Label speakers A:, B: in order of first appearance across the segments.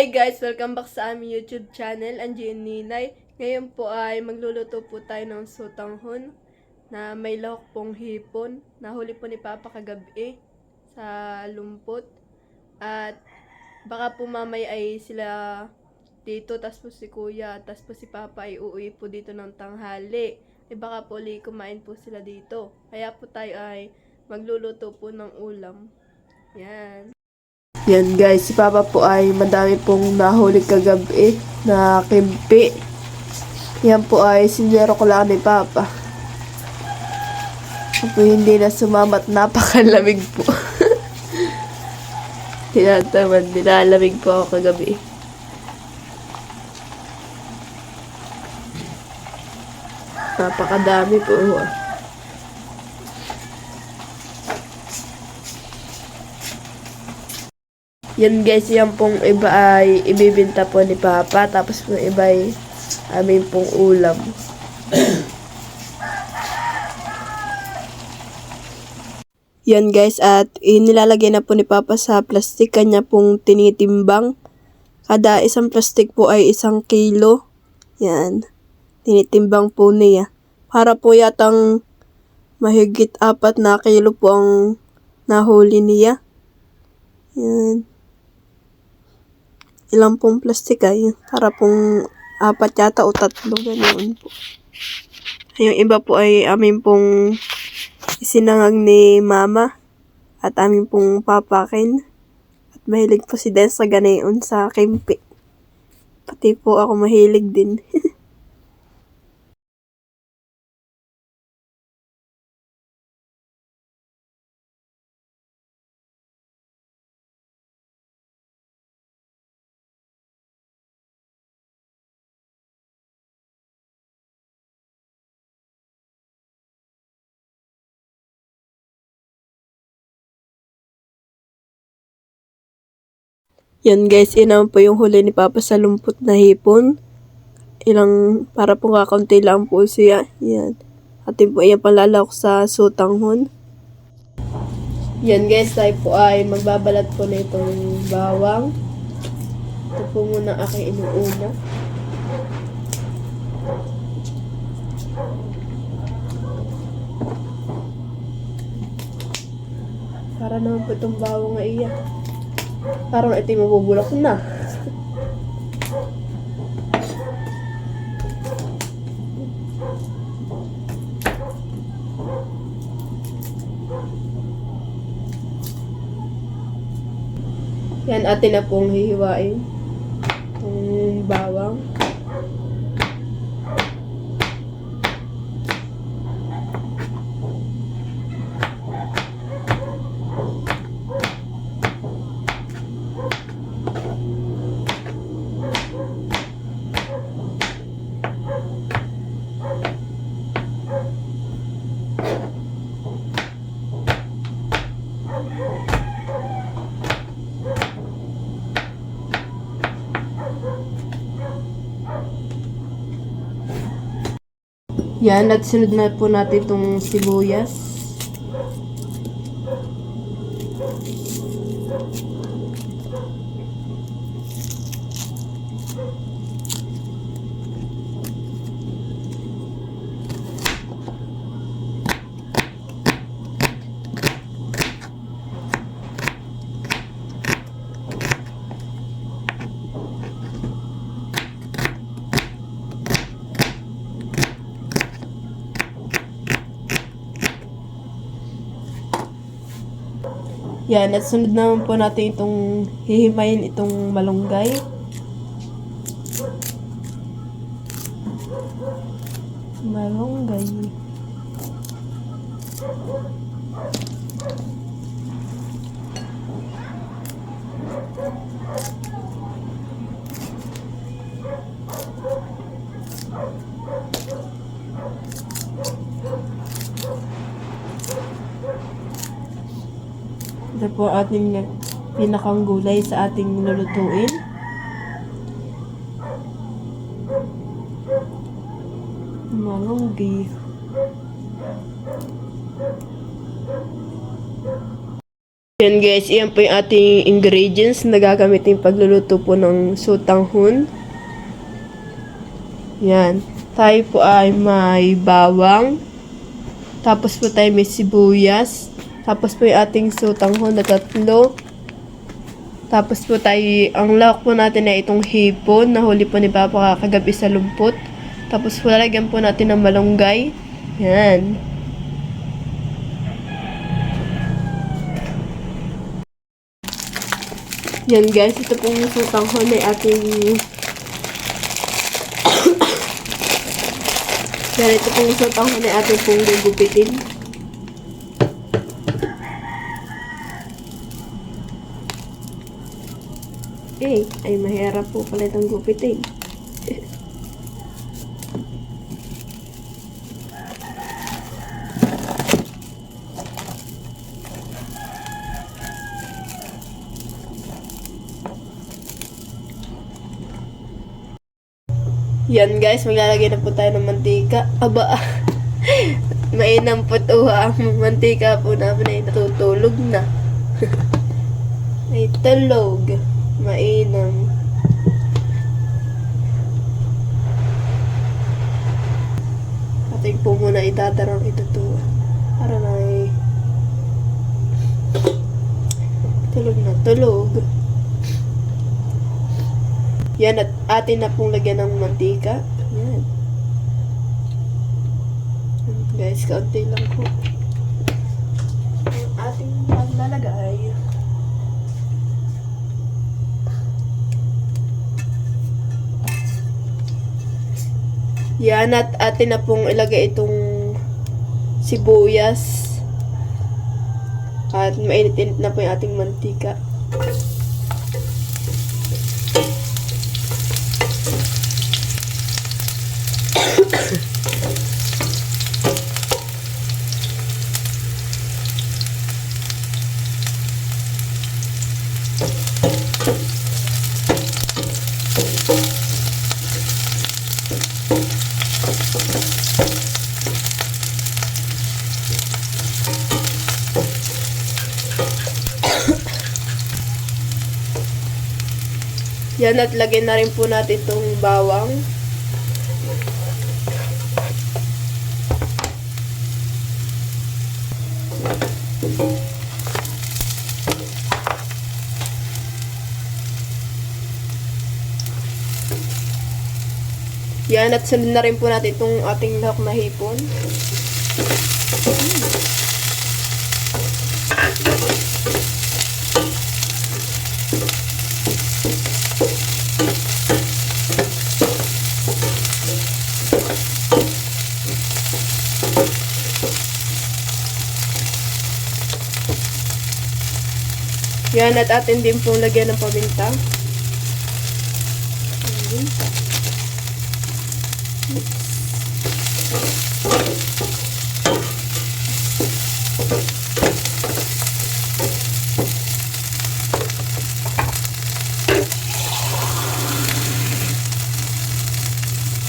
A: Hi guys! Welcome back sa aming YouTube channel, Angie and Ninay. Ngayon po ay magluluto po tayo ng sotanghon na may lahok pong hipon. Nahuli po ni Papa kagabi sa lumpot. At baka po mamaya ay sila dito, tas po si Kuya, tas po si Papa ay uuwi po dito ng tanghali. Baka po kumain po sila dito. Kaya po tayo ay magluluto po ng ulam. Yan. Yan guys, si Papa po ay madami pong nahuli kagabi na kimpi. Yan po ay sinero ko lang ni Papa. Ako hindi na sumamat, napakalamig po. Tinatamad, nilalamig po ako kagabi. Napakadami po. Yan guys, yan pong iba ay ibibinta po ni Papa. Tapos pong iba ay amin pong ulam. Yan guys, at inilalagay na po ni Papa sa plastic. Kanya pong tinitimbang. Kada isang plastic po ay 1 kilo. Yan. Tinitimbang po niya. Para po yatang mahigit 4 na kilo po ang nahuli niya. Yan. Ilang pong plastic ay para pong 4 yata o 3 ganoon po. Yung iba po ay amin pong isinangag ni Mama at amin pong papakin. At mahilig po si Den sa ganayon sa kimpi. Pati po ako mahilig din. Yan guys, inaman po yung huli ni Papa sa lumpot na hipon. Para po kakaunti lang po siya. Yan. Atin po yan palalak sa sotanghon. Yan guys, tayo po ay magbabalat po na itong bawang. Ito po muna aking inuuna. Para naman po itong bawang nga iya. Parang ito yung mabubulok na. Yan, atin na pong hihiwain itong bawang. Yan, at sunod na po natin itong sibuyas. Yan, at sunod naman po natin itong hihimayin itong malunggay. Malunggay. Ito po ating pinakang gulay sa ating lulutuin. Malunggay. Yan guys, iyan po yung ating ingredients na gagamitin pagluluto po ng sotanghon. Yan. Tayo po ay may bawang. Tapos po tayo may sibuyas. Tapos po yung ating sotanghon na 3. Tapos po tayo, ang lawak po natin na itong hipon na huli po ni Papa kagabi sa lumpot. Tapos po lalagyan po natin ng malunggay. Yan. Yan guys, ito pong sotanghon ay ating yan, ito pong sotanghon ay ating pong gugupitin. Ay mahirap po pala itong gupitin. Yan guys, maglalagay na po tayo ng mantika. Aba, mainam po ito ha. Ang mantika po namin ay natutulog na. Ay tulog. Mainam. Ating po muna itadarang ito to. Para na ay tulog na tulog. Yan, at atin na pong lagyan ng mantika. Yan. Guys, kaunti lang po. Ang ating maglalagay. Yan, at atin na pong ilagay itong sibuyas. At mainit-init na po yung ating mantika. Yan, at lagyan na rin po natin itong bawang. Yan, at sunod na rin po natin itong ating lahok na hipon. Yan, at atin din pong lagyan ng paminta.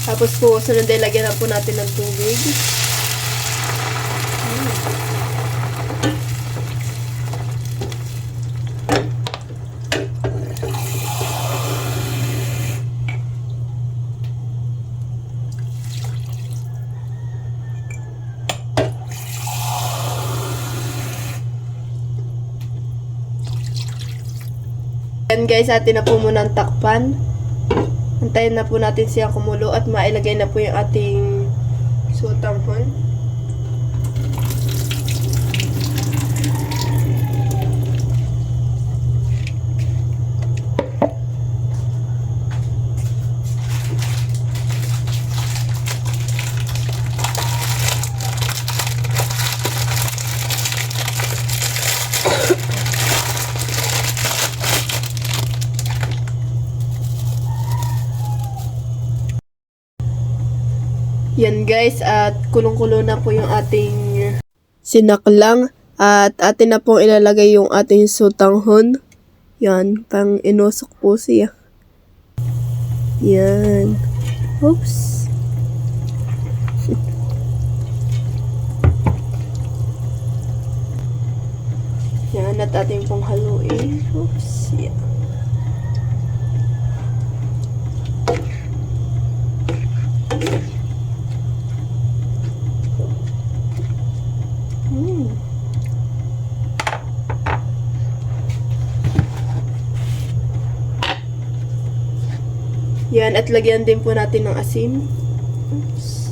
A: Tapos po, sunod ay lagyan na po natin ng tubig. Yan guys, atin na po muna ang takpan. Antayin na po natin siyang kumulo at mailagay na po yung ating sotanghon. Yan guys, at kulong-kulo na po yung ating sinaklang. At atin na pong ilalagay yung ating sotanghon. Yan, pang inusok po siya. Yan. Oops. Yan, at ating pong haluin. Oops, yeah. Yan, at lagyan din po natin ng asin. Oops.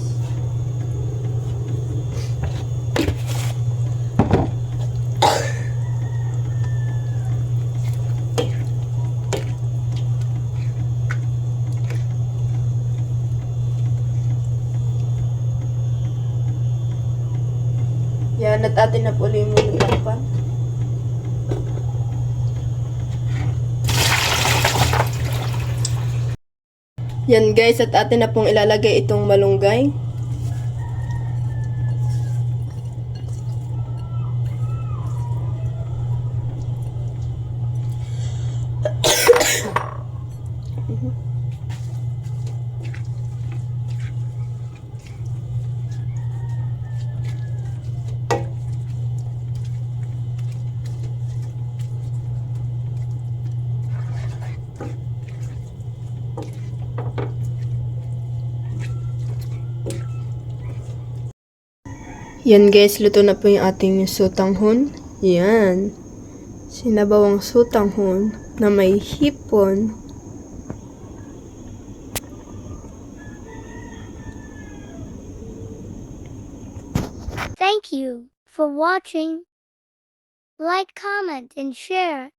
A: Yan, at atin na po ulit muna takpan. Yan guys, at atin na pong ilalagay itong malunggay. Yan guys, luto na po yung ating sotanghon. Yan. Sinabawang sotanghon na may hipon.
B: Thank you for watching. Like, comment, and share.